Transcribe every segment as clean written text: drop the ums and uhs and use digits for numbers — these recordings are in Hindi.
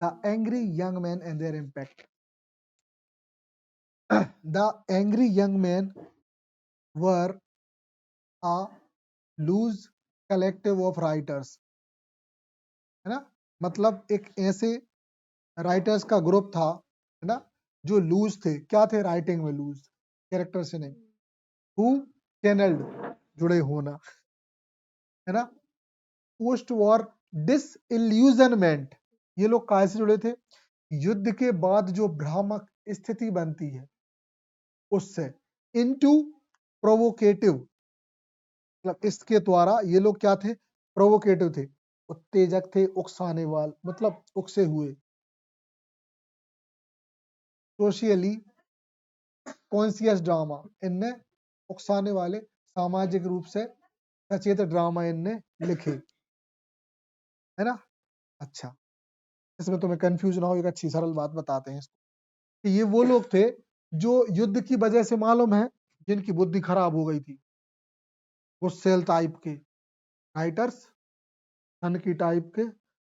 The angry young men and their impact. The angry young men were a loose collective of writers, है ना, मतलब एक ऐसे राइटर्स का ग्रुप था, है ना, जो लूज थे, क्या थे, राइटिंग में लूज, कैरेक्टर से नहीं, हु चैनल्ड, जुड़े होना, है ना, पोस्ट वॉर डिसइल्यूजनमेंट, ये लोग कहाँ से जुड़े थे, युद्ध के बाद जो भ्रामक स्थिति बनती है उससे, इनटू प्रोवोकेटिव, मतलब इसके द्वारा ये लोग क्या थे, प्रोवोकेटिव थे, उत्तेजक थे, उकसाने वाले, मतलब उकसे हुए, सोशियली कॉन्शियस ड्रामा, इनने उकसाने वाले सामाजिक रूप से सचेत ड्रामा इनने लिखे, है ना। अच्छा, इसमें तुम्हें कंफ्यूजन हो, एक अच्छी सरल बात बताते हैं इसको, कि ये वो लोग थे जो युद्ध की वजह से, मालूम है, जिनकी बुद्धि खराब हो गई थी, गुस्सेल टाइप के राइटर्स, सन की टाइप के,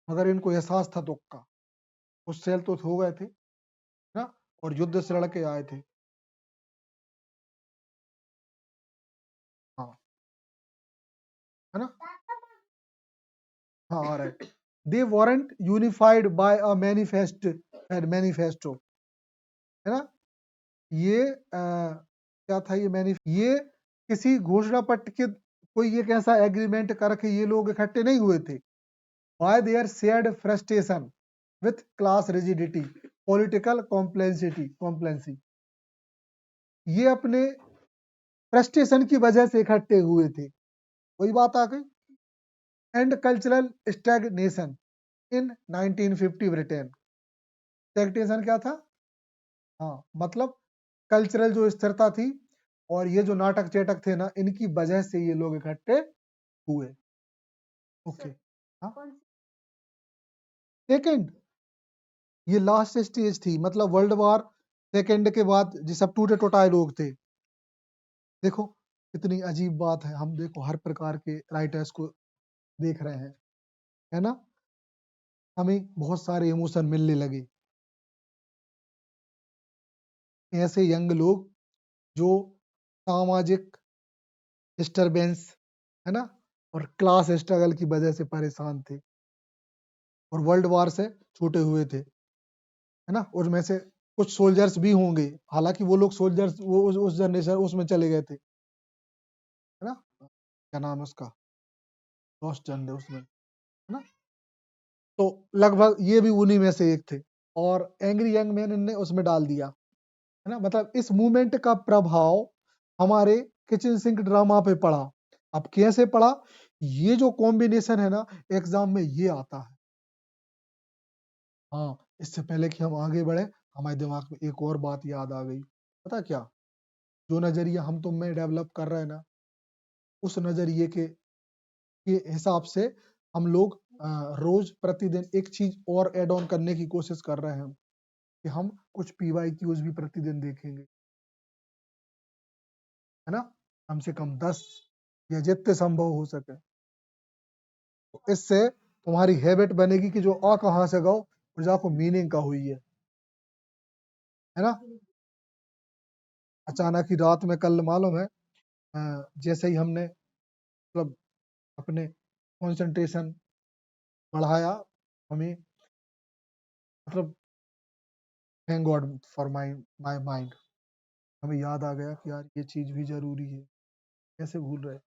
मगर इनको एहसास था दुख का, गुस्सेल तो हो गए थे ना, और युद्ध से लड़के आए थे, हाँ, है ना, हाँ, राइट, दे वारंट यूनिफाइड बाय अ मैनिफेस्टो, है ना, ये क्या था, ये किसी घोषणा पत्र के, कोई एक ऐसा एग्रीमेंट करके ये लोग इकट्ठे नहीं हुए थे, by there shared frustration with class rigidity, political complacency, ये अपने फ्रस्ट्रेशन की वजह से इकट्ठे हुए थे, वही बात आ गई, and cultural stagnation in 1950 Britain, stagnation क्या था, हाँ, मतलब कल्चरल जो स्थिरता थी, और ये जो नाटक चेटक थे ना, इनकी वजह से ये लोग इकट्ठे हुए, ओके, हाँ, सेकेंड, ये लास्ट स्टेज थी, मतलब वर्ल्ड वॉर सेकेंड के बाद जो सब टूटे टोटाए लोग थे, देखो कितनी अजीब बात है, हम देखो हर प्रकार के राइटर्स को देख रहे हैं, है ना, हमें बहुत सारे इमोशन मिलने लगे, ऐसे यंग लोग जो सामाजिक डिस्टरबेंस, है ना, और क्लास स्ट्रगल की वजह से परेशान थे, और वर्ल्ड वॉर से छूटे हुए थे, है ना, उसमें से कुछ सोल्जर्स भी होंगे, हालांकि वो लोग सोल्जर्स, वो उस जनरेशन उसमें चले गए थे, है ना, क्या नाम है उसका, लॉस्ट जन उसमें, है ना, तो लगभग ये भी उन्हीं में से एक थे, और एंग्री यंग मैन ने उसमें डाल दिया, है ना, मतलब इस मूवमेंट का प्रभाव हमारे किचन सिंक ड्रामा पे पड़ा, अब कैसे पड़ा, ये जो कॉम्बिनेशन है ना, एग्जाम में ये आता है, हाँ, इससे पहले कि हम आगे बढ़े, हमारे दिमाग में एक और बात याद आ गई, पता क्या, जो नजरिया हम तुम में डेवलप कर रहे हैं ना, उस नजरिए के हिसाब से हम लोग रोज प्रतिदिन एक चीज और ऐड ऑन करने की कोशिश कर रहे हैं, कि हम कुछ पीवाई क्यूज भी प्रतिदिन देखेंगे, है ना, कम से कम 10 या जितने संभव हो सके, तो इससे तुम्हारी हैबिट बनेगी कि जो आ कहाँ से गाओ, और जाको मीनिंग का हुई है ना, अचानक ही रात में कल मालूम है, जैसे ही हमने मतलब अपने कंसंट्रेशन बढ़ाया, हमें मतलब thank God for my mind, हमें याद आ गया कि यार ये चीज भी जरूरी है, कैसे भूल रहे, है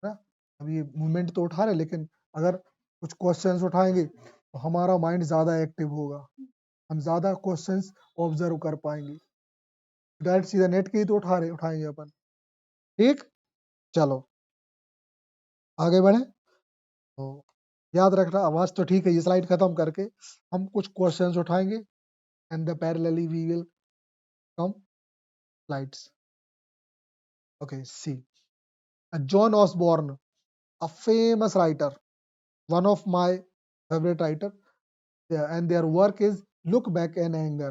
ना, अब ये मूवमेंट तो उठा रहे, लेकिन अगर कुछ क्वेश्चंस उठाएंगे तो हमारा माइंड ज्यादा एक्टिव होगा, हम ज्यादा क्वेश्चंस ऑब्जर्व कर पाएंगे, डायरेक्ट सीधा नेट के ही तो उठाएंगे अपन, ठीक, चलो आगे बढ़े, तो याद रखना, आवाज तो ठीक है, ये स्लाइड खत्म करके हम कुछ क्वेश्चंस उठाएंगे, and the parallelly we will come slides, okay, see, John Osborne, a famous writer, one of my favorite writer, and their work is Look Back in Anger.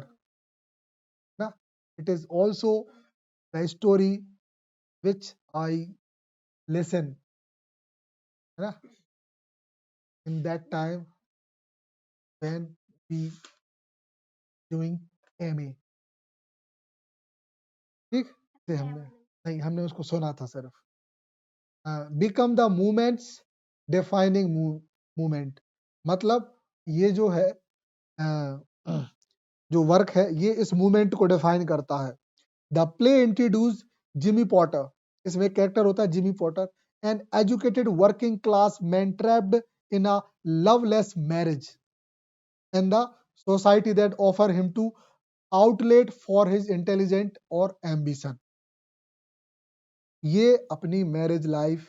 Na? It is also the story which I listen, na? In that time when be doing MA. ठीक से हमने नहीं, हमने उसको सुना था सिर्फ। Become the movements defining movement, मतलब ये जो है जो वर्क है ये इस मूवमेंट को डिफाइन करता है। The play introduce Jimmy Porter, इसमें कैरेक्टर होता है Jimmy Porter, an educated working class man trapped in a loveless marriage and the society that offer him to outlet for his intelligent और एम्बिशन। ये अपनी मैरिज लाइफ,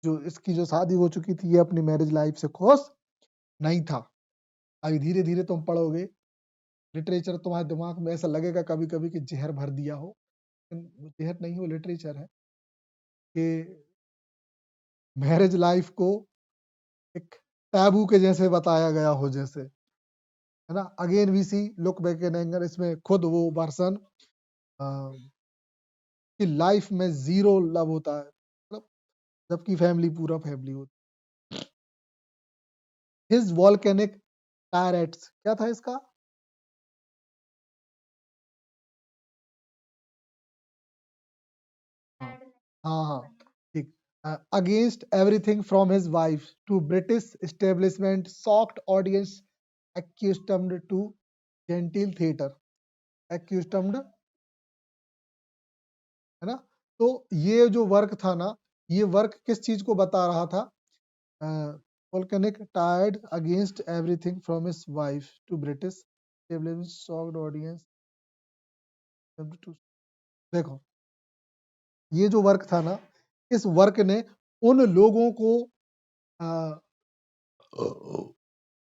जो इसकी जो शादी हो चुकी थी, ये अपनी मैरिज लाइफ से खुश नहीं था। अभी धीरे धीरे तुम पढ़ोगे लिटरेचर, तुम्हारे दिमाग में ऐसा लगेगा कभी कभी कि जहर भर दिया हो, लेकिन वो जहर नहीं, वो लिटरेचर है कि मैरिज लाइफ को एक टैबू के जैसे बताया गया हो, जैसे है ना। Again we see look back in anger, इसमें खुद वो पर्सन की लाइफ में जीरो लव होता है, मतलब जबकि फैमिली पूरा फैमिली होती। हिज वॉल्केनिक टायरेट्स, क्या था इसका? हाँ हाँ हाँ, ठीक। Against everything from his wife to British establishment soft audience accustomed to genteel theatre, accustomed, है ना। तो ये जो वर्क था ना, ये वर्क किस चीज को बता रहा था? Volcanic tired against everything from his wife to British establishment soft audience to, देखो ये जो वर्क था ना, इस वर्क ने उन लोगों को अ,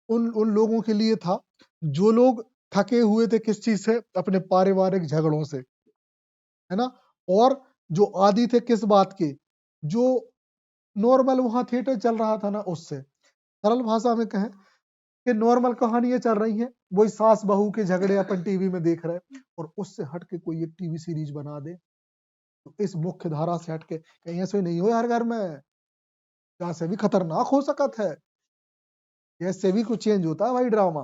उन उन लोगों के लिए था जो लोग थके हुए थे किस चीज से? अपने पारिवारिक झगड़ों से, है ना। और जो आदी थे किस बात के? जो नॉर्मल वहां थिएटर चल रहा था ना, उससे। सरल भाषा में कहें कि नॉर्मल कहानियां चल रही हैं, वही सास बहू के झगड़े अपन टीवी में देख रहे हैं, और उससे हट के कोई एक टीवी सीरीज बना दे, तो इस मुख्य धारा से हट के, कहीं ऐसे नहीं हो हर घर में, जहाँ से भी खतरनाक हो सकत है, ऐसे भी कुछ चेंज होता है भाई ड्रामा।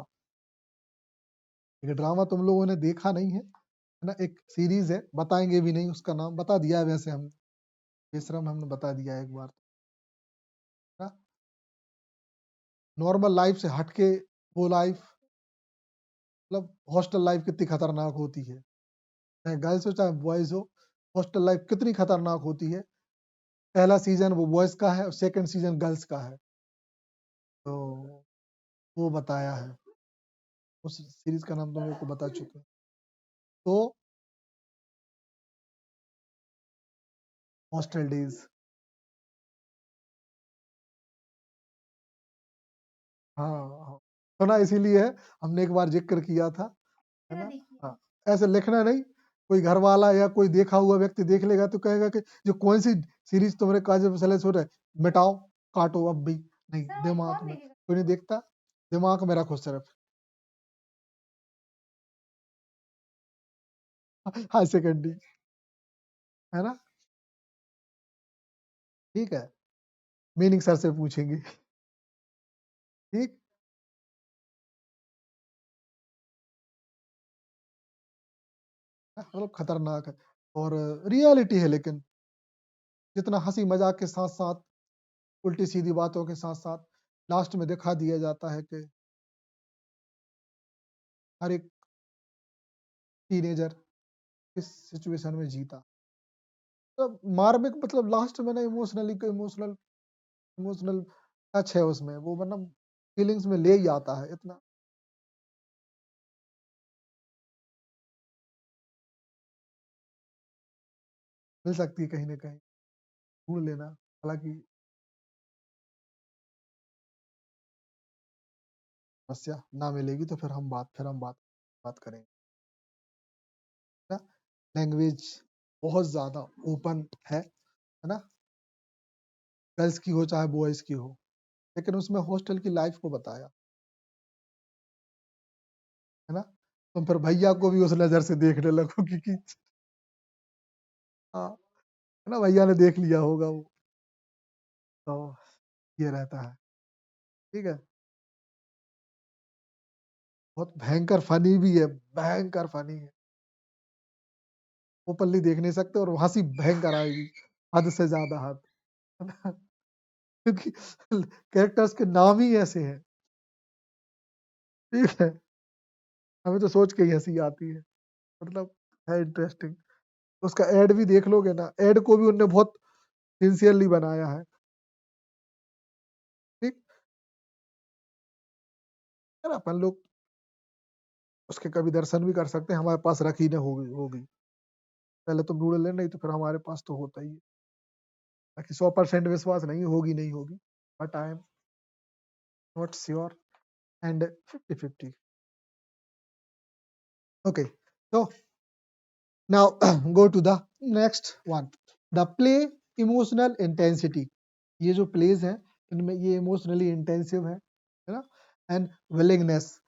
ये ड्रामा तुम लोगों ने देखा नहीं है ना, एक सीरीज है, बताएंगे भी नहीं, उसका नाम बता दिया है वैसे हम, बेशरम हमने बता दिया है एक बार, ना। नॉर्मल लाइफ से हटके वो लाइफ, मतलब हॉस्टल लाइफ कितनी खतरनाक होती है, चाहे गर्ल्स हो चाहे बॉयज हो, हॉस्टल लाइफ कितनी खतरनाक होती है। पहला सीजन वो बॉयज का है और सेकंड सीजन गर्ल्स का है, तो वो बताया है। उस सीरीज का नाम तो मेरे को बता चुके हैं। तो हॉस्टल डेज, हाँ हाँ, सुना इसीलिए है, हमने एक बार जिक्र किया था, है ना। हाँ, ऐसे लिखना नहीं, कोई घर वाला या कोई देखा हुआ व्यक्ति देख लेगा तो कहेगा कि जो कौन सी सीरीज तुम्हारे काजल सेलेक्ट हो रहा है, मिटाओ, काटो अब भी। नहीं, दिमाग में कोई नहीं देखता, दिमाग में रखो सिर्फ। हाई सेकेंडरी, है ना। ठीक है, मीनिंग सर से पूछेंगे। ठीक, मतलब खतरनाक है और रियलिटी है, लेकिन जितना हंसी मजाक के साथ साथ उल्टी सीधी बातों के साथ साथ लास्ट में दिखा दिया जाता है कि हर एक टीनेजर किस सिचुएशन में जीता। तो मार्मिक, मतलब लास्ट में ना इमोशनली को इमोशनल इमोशनल टच है उसमें, वो मतलब फीलिंग्स में ले ही आता है इतना। मिल सकती है कहीं ना कहीं, ढूंढ लेना, हालांकि समस्या ना मिलेगी तो फिर हम बात करेंगे ना। लैंग्वेज बहुत ज्यादा ओपन है ना, गर्ल्स की हो चाहे बॉयज की हो, लेकिन उसमें हॉस्टल की लाइफ को बताया, है ना। तुम फिर भैया को भी उस नजर से देखने लगो कि हाँ, है ना, भैया ने देख लिया होगा वो, तो ये रहता है। ठीक है। बहुत भयंकर फनी भी है, भयंकर फनी है। ओपनली देख नहीं सकते और हंसी भयंकर आएगी, हद से ज्यादा हद। क्योंकि कैरेक्टर्स के नाम ही ऐसे हैं, ठीक है। हमें तो सोच के ही हंसी आती है, मतलब है इंटरेस्टिंग। उसका एड भी देख लोगे ना, एड को भी उनने बहुत सिंसियरली बनाया है, ठीक है ना। अपन लोग उसके कभी दर्शन भी कर सकते हैं, हमारे पास रखी न होगी। पहले तो ढूंढ ले, नहीं तो फिर हमारे पास तो होता ही है। बाकी 100% विश्वास नहीं होगी, नहीं होगी, but I am not sure and 50-50। Okay, so now go to the next one, the play emotional intensity। ये जो plays हैं इनमें ये इमोशनली इंटेंसिव है ना, एंड विलिंगनेस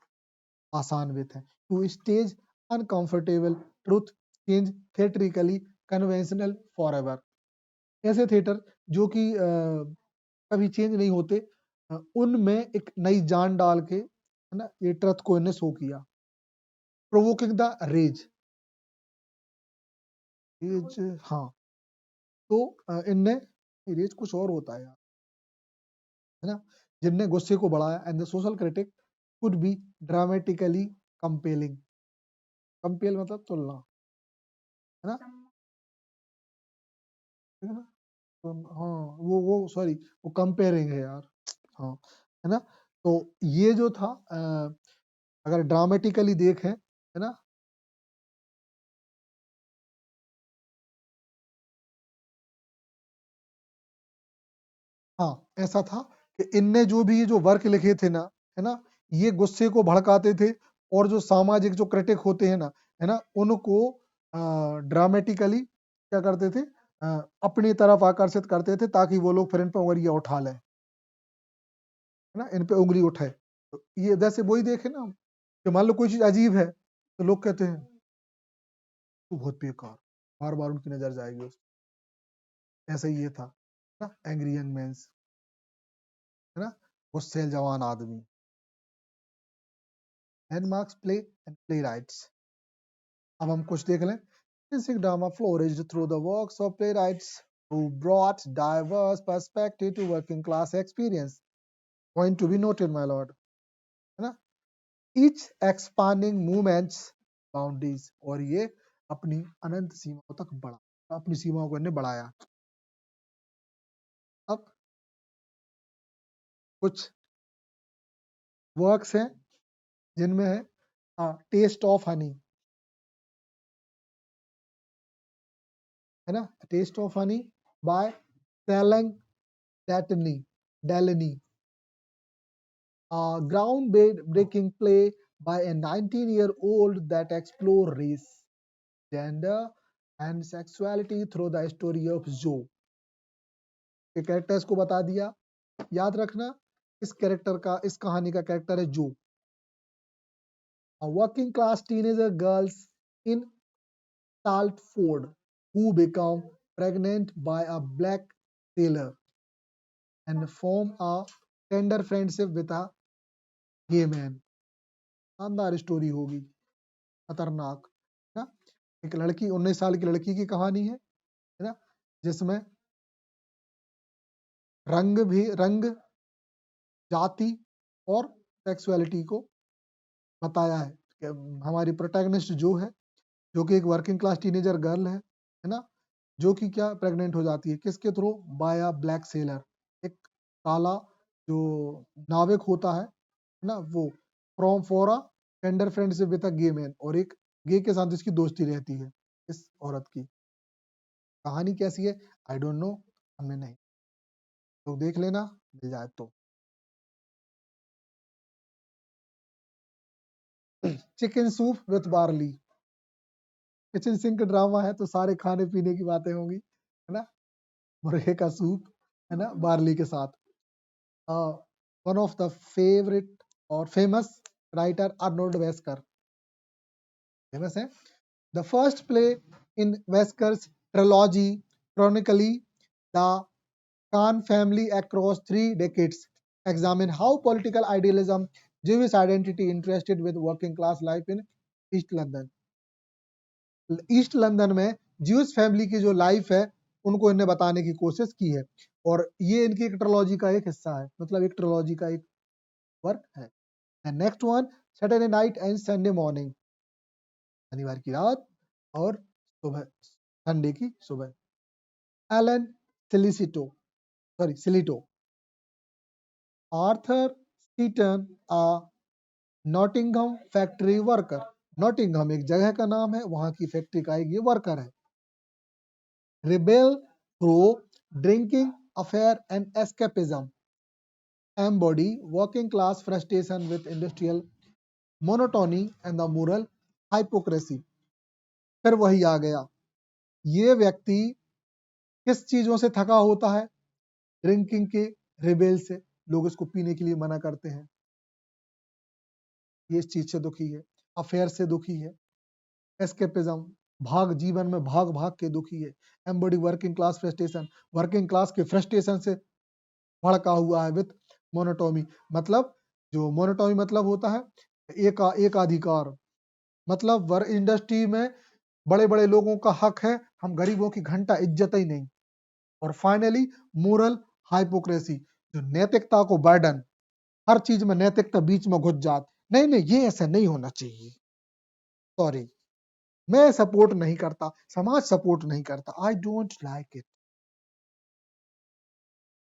आसान विथ है to stage uncomfortable truth change theatrically conventional for ever. ऐसे थिएटर जो कि कभी चेंज नहीं होते, उनमें एक नई जान डाल के, है ना, ये ट्रुथ को इन्हें शो किया। प्रोवोकिंग द रेज, रेज, हाँ। तो इनने, रेज कुछ और होता है यार, है ना, जिनने गुस्से को बढ़ाया। And the social critic could be dramatically compelling. Compel मतलब तुलना, है ना, ठीक है ना। तो हाँ, वो सॉरी, वो कंपेयरिंग है यार, हाँ, है ना। तो ये जो था, अगर ड्रामेटिकली देखें, है ना, हाँ, ऐसा था कि इनने जो भी ये जो वर्क लिखे थे ना, है ना, ये गुस्से को भड़काते थे, और जो सामाजिक जो क्रिटिक होते हैं ना, है ना, उनको ड्रामेटिकली क्या करते थे, अपनी तरफ आकर्षित करते थे, ताकि वो लोग फिर इन पर उंगलियां उठा लें, है ना, इन पे उंगली उठाए। तो ये जैसे वही देखे ना, कि मान लो कोई चीज अजीब है, तो लोग कहते हैं तू बहुत बेकार, बार बार उनकी नजर जाएगी उस। ऐसा ही ये था ना, एंग्री यंग मैंस, है ना, गुस्सैल जवान आदमी। Landmarks play and play rights. अब हम कुछ देख लें। Basic drama flourished through the works of playwrights who brought diverse perspective to working class experience. Point to be noted, my lord, है ना, each expanding movements boundaries, और ये अपनी अनंत सीमाओं तक बढ़ा, अपनी सीमाओं को इन्हें बढ़ाया। अब कुछ वर्क्स हैं जिनमें है टेस्ट ऑफ हनी, है ना, taste of honey by Shelagh Delaney Delaney, a ground-breaking play by a 19-year-old that explore race, gender, and sexuality through the story of Joe। के कैरेक्टर्स को बता दिया, याद रखना, इस कैरेक्टर का, इस कहानी का कैरेक्टर है जो। A working class teenager girls in Saltford who become pregnant by a black sailor and form a tender friendship with a gay man। शानदार स्टोरी होगी, खतरनाक, है ना। एक लड़की, 19 साल की लड़की की कहानी है ना, जिसमें रंग, जाति और सेक्सुअलिटी को बताया है। कि हमारी प्रोटैगनिस्ट जो है, जो कि एक वर्किंग क्लास टीनेजर गर्ल है ना, जो कि क्या प्रेग्नेंट हो जाती है, किसके through, by a black sailor, एक काला जो नाविक होता है ना, वो from for a tender friendship with a gay man, और एक गे के साथ इसकी दोस्ती रहती है, इस औरत की। कहानी कैसी है, आई डोंट नो, हमने नहीं, तो देख लेना, मिल जाए तो। Chicken soup with barley, kitchen sink drama है तो सारे खाने पीने की बातें होंगी, है ना। मुर्गे का सूप, है ना, बार्ली के साथ। वन ऑफ द फेवरेट और famous writer Arnold Wesker, famous है। The first play in Wesker's trilogy chronically the Khan family across 3 decades examine how political idealism Jewish identity interested with working class life in East London. East London में ज्यूस फैमिली की जो लाइफ है उनको इन्हें बताने की कोशिश की है और ये इनकी एक ट्रिलॉजी का एक हिस्सा है, मतलब एक ट्रिलॉजी का एक वर्क है। And next one, Saturday night and Sunday morning, शनिवार की रात और सुबह, संडे की सुबह। Alan Sillitoe, Sillitoe, Arthur Seaton, Nottingham factory worker. Nottingham एक जगह का नाम है, वहां की फैक्ट्री का एक ये वर्कर है। Rebel through drinking, affair and escapism. Embody working class frustration with industrial monotony and the moral hypocrisy. फिर वही आ गया, ये व्यक्ति किस चीजों से थका होता है? ड्रिंकिंग के रिबेल से, लोग इसको पीने के लिए मना करते हैं, ये इस चीज से दुखी है। अफेयर से दुखी है। एस्केपिज्म, भाग, जीवन में भाग भाग के दुखी है। Embody working class frustration, working class के फ्रस्ट्रेशन से भड़का हुआ है। विथ मोनोटोमी, मतलब जो मोनोटोमी मतलब होता है एक अधिकार, मतलब वर्क इंडस्ट्री में बड़े बड़े लोगों का हक है, हम गरीबों की घंटा इज्जत ही नहीं। और फाइनली मोरल हाइपोक्रेसी, जो नैतिकता को बर्डन, हर चीज में नैतिकता बीच में घुस जात, नहीं नहीं ये ऐसा नहीं होना चाहिए, सॉरी मैं सपोर्ट नहीं करता, समाज सपोर्ट नहीं करता, आई डोंट लाइक इट।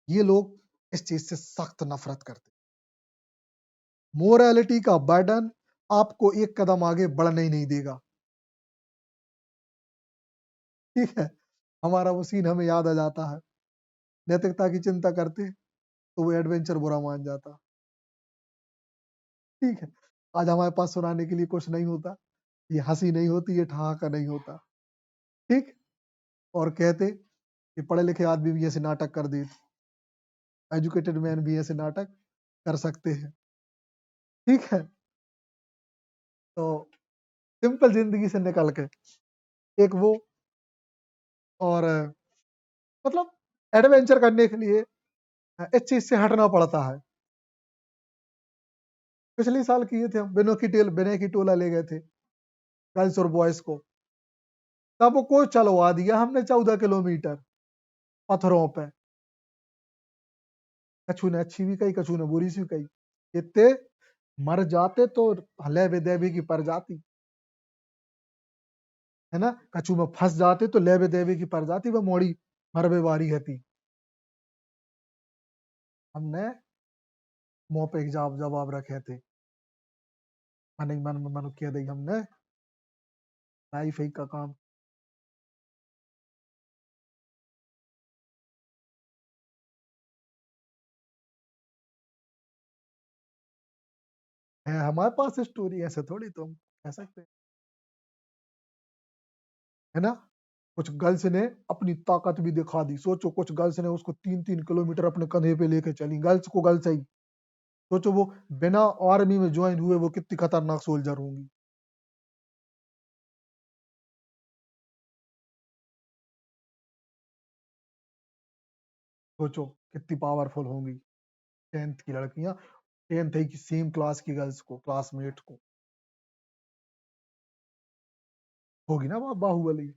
ये लोग इस चीज से सख्त नफरत करते। मोरालिटी का बर्डन आपको एक कदम आगे बढ़ने ही नहीं देगा। ठीक है, हमारा वो सीन हमें याद आ जाता है, नैतिकता की चिंता करते तो वो एडवेंचर बुरा मान जाता। ठीक है, आज हमारे पास सुनाने के लिए कुछ नहीं होता, ये हंसी नहीं होती, ये ठहाका नहीं होता। ठीक, और कहते कि पढ़े लिखे आदमी भी ऐसे नाटक कर देते, एजुकेटेड मैन भी ऐसे नाटक कर सकते हैं। ठीक है, तो सिंपल जिंदगी से निकल के एक वो, और मतलब एडवेंचर करने के लिए इस चीज से हटना पड़ता है। पिछले साल किए थे हम, बिने की टोला ले गए थे गर्ल्स और बॉयज को, तब को चलवा दिया हमने 14 किलोमीटर पत्थरों पे। कछु ने अच्छी भी कही, कछु ने बुरी सी कही, इतने मर जाते तो हले देवी की प्रजाति है ना, कछु में फंस जाते तो लेबे देवी की प्रजाति वह मोड़ी मरबे वारी हती। हमने मुंह पे एक जवाब रखे थे, मन ही मन में मन कह दी हमने, लाइफ ही का काम। है हमारे पास स्टोरी, ऐसे थोड़ी तुम कह सकते है ना। कुछ गर्ल्स ने अपनी ताकत भी दिखा दी, सोचो कुछ गर्ल्स ने उसको 3-3 किलोमीटर अपने कंधे पे लेके चली, गर्ल्स को गर्ल्स ही, सोचो वो बिना आर्मी में ज्वाइन हुए वो कितनी खतरनाक सोल्जर होंगी। सोचो कितनी पावरफुल होंगी 10th की लड़कियां, 10th की सेम क्लास की गर्ल्स को, क्लासमेट को, होगी ना बाहुबली।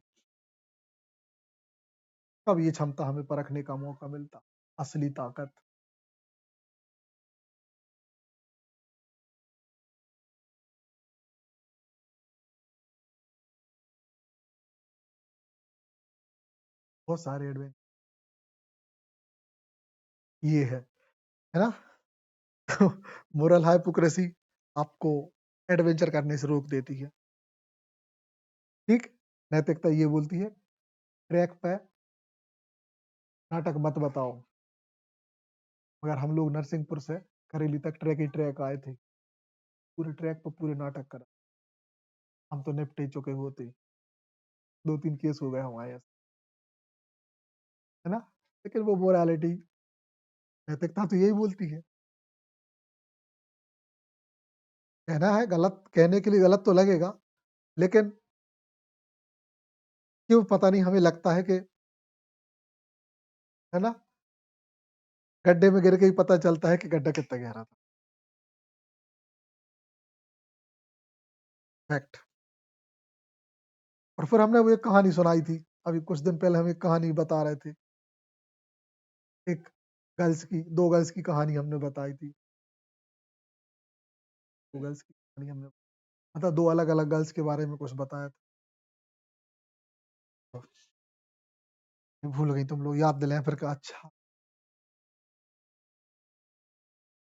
तब ये क्षमता हमें परखने का मौका मिलता, असली ताकत। बहुत सारे एडवेंचर ये है ना। मोरल हाइपोक्रेसी आपको एडवेंचर करने से रोक देती है। ठीक, नैतिकता ये बोलती है ट्रैक पे नाटक मत बताओ, मगर हम लोग नरसिंहपुर से करेली तक ट्रैक ही ट्रैक आए थे, पूरे ट्रैक पर पूरे नाटक करा, हम तो निपटे चुके होते, 2-3 केस हो गए हमारे यहाँ, है ना। लेकिन वो मोरालिटी, नैतिकता तो यही बोलती है, कहना है गलत, कहने के लिए गलत तो लगेगा, लेकिन क्यों पता नहीं हमें लगता है कि, है ना, गड्ढे में गिर के ही पता चलता है कि गड्ढा कितना गहरा था। फैक्ट। और फिर हमने वो एक कहानी सुनाई थी, अभी कुछ दिन पहले हम एक कहानी बता रहे थे। एक गर्ल्स की 2 गर्ल्स की कहानी हमने बताई थी। 2 गर्ल्स की कहानी हमने मतलब 2 अलग-अलग गर्ल्स के बारे में कुछ बताया था। भूल गई तुम लोग, याद दिलाएँ फिर कहा अच्छा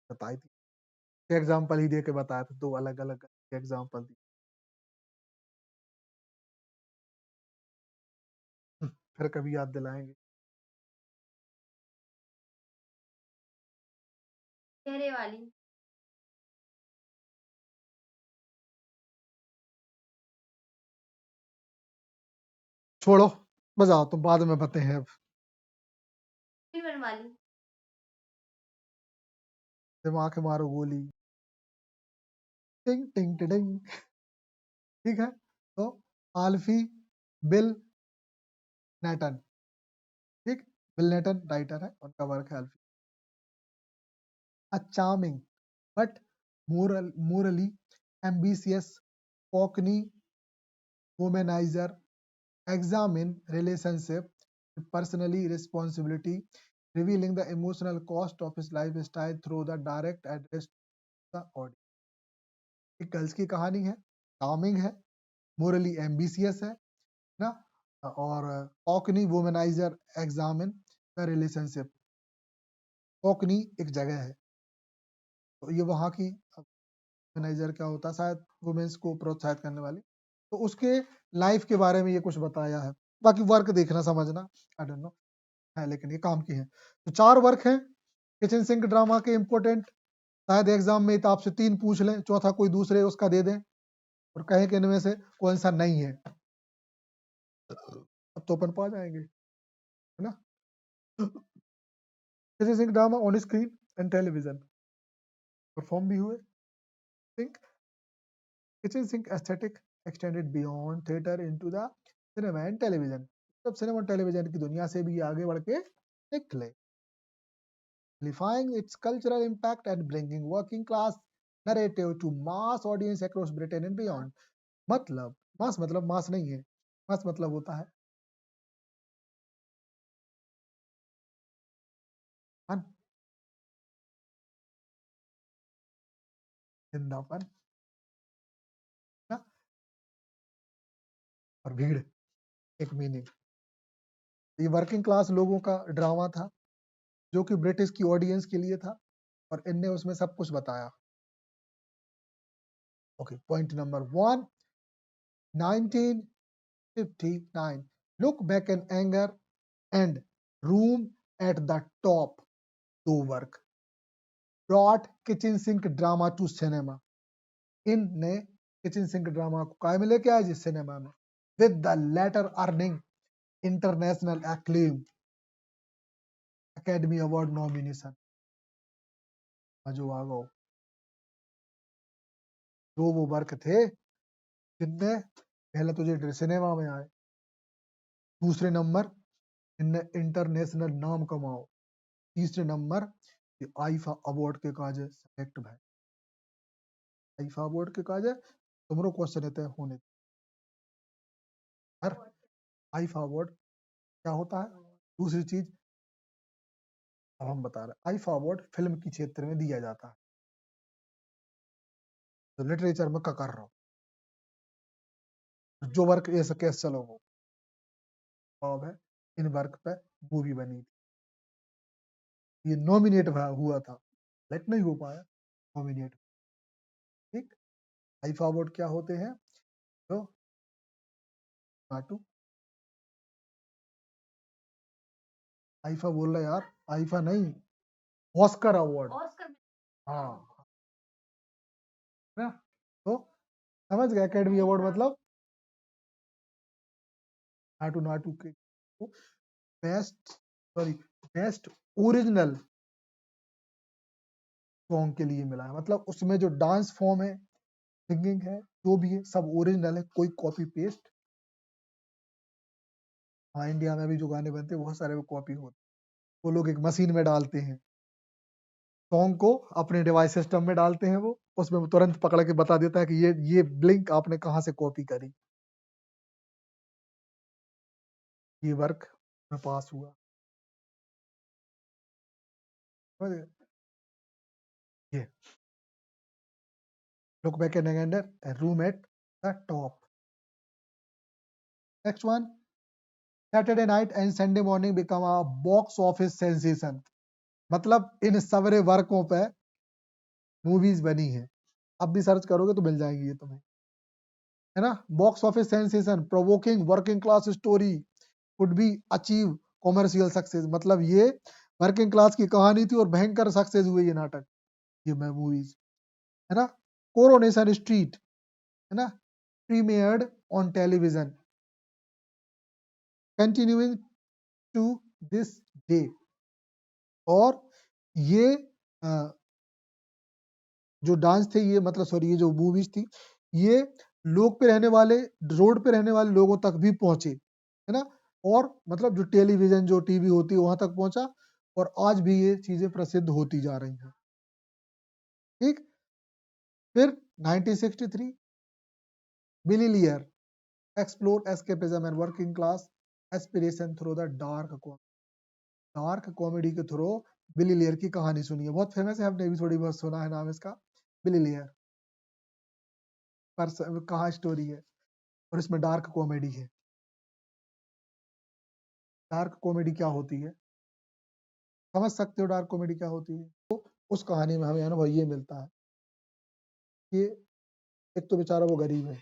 बताई थी। एग्ज़ाम्पल ही दे के बताया था, 2 अलग-अलग एग्ज़ाम्पल दी। फिर कभी याद दिलाएँगे। चेहरे वाली। छोड़ो, बजाओ तुम, बाद में बताते हैं अब। सिल्वर वाली। दिमाग में मारो गोली। टिंग टिंग टिडिंग। ठीक है? तो आल्फी बिल नेटन, ठीक? बिल नेटन राइटर है, उनका वर्क है अल्फी। A charming but morally ambitious Cockney womanizer examine relationship with personally responsibility, revealing the emotional cost of his lifestyle through the direct address to the audience. एक गर्ल्स की कहानी है, चार्मिंग है, मोरली एम्बिशियस है ना, और Cockney womaniser examine the relationship. Cockney एक जगह है, तो ये वहाँ की वुमेनाइजर क्या होता है, शायद वुमेन्स को प्रोत्साहित करने वाली। तो उसके लाइफ के बारे में ये कुछ बताया है। बाकी वर्क देखना समझना, आई डोंट नो है, लेकिन ये काम की है। तो 4 वर्क हैं किचन सिंक ड्रामा के इम्पोर्टेंट। शायद एग्जाम में तो आपसे 3 पूछ लें, चौथा कोई दूसरे उसका दे दें और कहें कि इनमें से कौन सा नहीं है। अब तो अपन पा जाएंगे, है ना? Kitchen sink drama on screen and television perform भी हुए। Sink kitchen sink aesthetic extended beyond theatre into the cinema and television. तब सिनेमा और टेलीविजन की दुनिया से भी आगे बढ़ के निकले, amplifying its cultural impact and bringing working class narrative to mass audience across Britain and beyond। मतलब मास नहीं है, मास मतलब होता है फन, जिंदापन ना, और भीड़, एक मीनिंग। ये वर्किंग क्लास लोगों का ड्रामा था जो कि ब्रिटिश की ऑडियंस के लिए था, और इनने उसमें सब कुछ बताया। Okay, point number 1, 1959, look back in anger and room at the top, 2 work brought kitchen sink drama to cinema। इनने किचन सिंक ड्रामा को काय में लेके आए जी, सिनेमा में, with the latter earning international acclaim, Academy Award nomination। मजो आ गो। जो वो वर्क थे जिनने पहले तुझे सिनेमा में आए, दूसरे नंबर इनने इंटरनेशनल नाम कमाओ, तीसरे नंबर ये आईफा अवार्ड के काजे सेलेक्ट भाई। आईफा अवार्ड के काजे तुमरो क्वेश्चन है होने हर आईफा अवार्ड क्या होता है। दूसरी चीज अब हम बता रहे, आईफा अवार्ड फिल्म की क्षेत्र में दिया जाता है, तो लिटरेचर में कर रहा हूँ जो वर्क ऐसा कैसे चलो वो अब है, इन वर्क पे मूवी बनी थी, ये नॉमिनेट हुआ था, लेट नहीं हो पाया, नॉमिनेट। ठीक, आईफा अवार्ड क्या होते हैं, तो नाटू आईफा बोल रहे यार, आईफा नहीं, ऑस्कर अवार्ड। ऑस्कर। हाँ, है ना? तो समझ गए, एकेडमी अवार्ड मतलब नाटू नाटू के best, sorry, best original song के लिए मिला है। मतलब उसमें जो डांस फॉर्म है, सिंगिंग है, जो भी है सब ओरिजिनल है, कोई कॉपी पेस्ट। हाँ, इंडिया में भी जो गाने बनते हैं बहुत सारे वो कॉपी होते हैं, वो लोग एक मशीन में डालते हैं, सॉन्ग को अपने डिवाइस सिस्टम में डालते हैं वो, उसमें वो तुरंत पकड़ के बता देता है कि ये ब्लिंक आपने कहाँ से कॉपी करी। ये वर्क में पास हुआ। समझ गए? ये look back and again a room at the top. Next one, Saturday night and Sunday morning become a box office sensation. मतलब इन सवरे वर्कों पे मूवीज बनी है। अब भी सर्च करोगे तो मिल जाएगी ये तुम्हें, है ना। Box office sensation, provoking working class story could be achieve commercial success. मतलब ये वर्किंग क्लास की कहानी थी और भयंकर सक्सेस हुए ये नाटक, ये मूवीज, है ना। कोरोनेशन स्ट्रीट, है ना, premiered on television, continuing to this day. और ये जो डांस थे, ये मतलब सॉरी, ये जो मूवीज थी, ये लोग पे रहने वाले, रोड पे रहने वाले लोगों तक भी पहुंचे, है ना। और मतलब जो टेलीविजन, जो टीवी होती है वहां तक पहुंचा, और आज भी ये चीजें प्रसिद्ध होती जा रही हैं। ठीक। फिर 1963 Billy Liar explore escapism and working class aspiration through the dark comedy के थ्रू बिली लियर की कहानी सुनी है। बहुत फेमस है, आपने भी थोड़ी बहुत सुना है नाम इसका, बिली लियर। पर कहाँ स्टोरी है और इसमें डार्क कॉमेडी है। डार्क कॉमेडी क्या होती है, समझ सकते हो डार्क कॉमेडी क्या होती है। तो उस कहानी में हमें अनुभव ये मिलता है कि एक तो बेचारा वो गरीब है,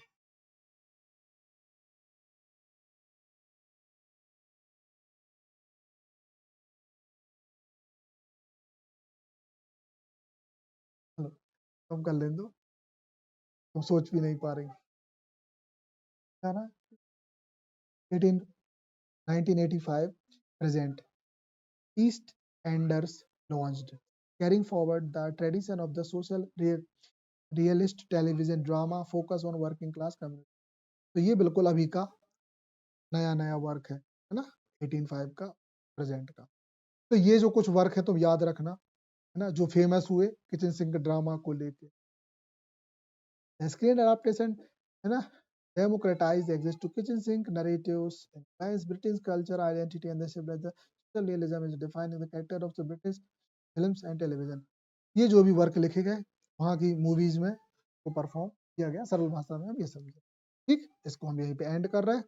कम कर लें दो, तुम सोच भी नहीं पा रही, है ना। 18 1985 present East Enders launched, carrying forward the tradition of the social realist television drama focus on working class community। तो ये बिल्कुल अभी का नया नया वर्क है ना, 1805 का, प्रेजेंट का। तो ये जो कुछ वर्क है तुम याद रखना, है ना, जो फेमस हुए किचन सिंक ड्रामा को लेके। स्क्रीन एडाप्टेशन, है ना, democratize access to kitchen sink narratives, implies British culture identity and the shift that the social realism is defining the character of the British films and television। ये जो भी वर्क लिखे गए वहाँ की मूवीज में वो परफॉर्म किया गया सरल भाषा में, हम ये समझे। ठीक, इसको हम यहीं पे एंड कर रहे हैं।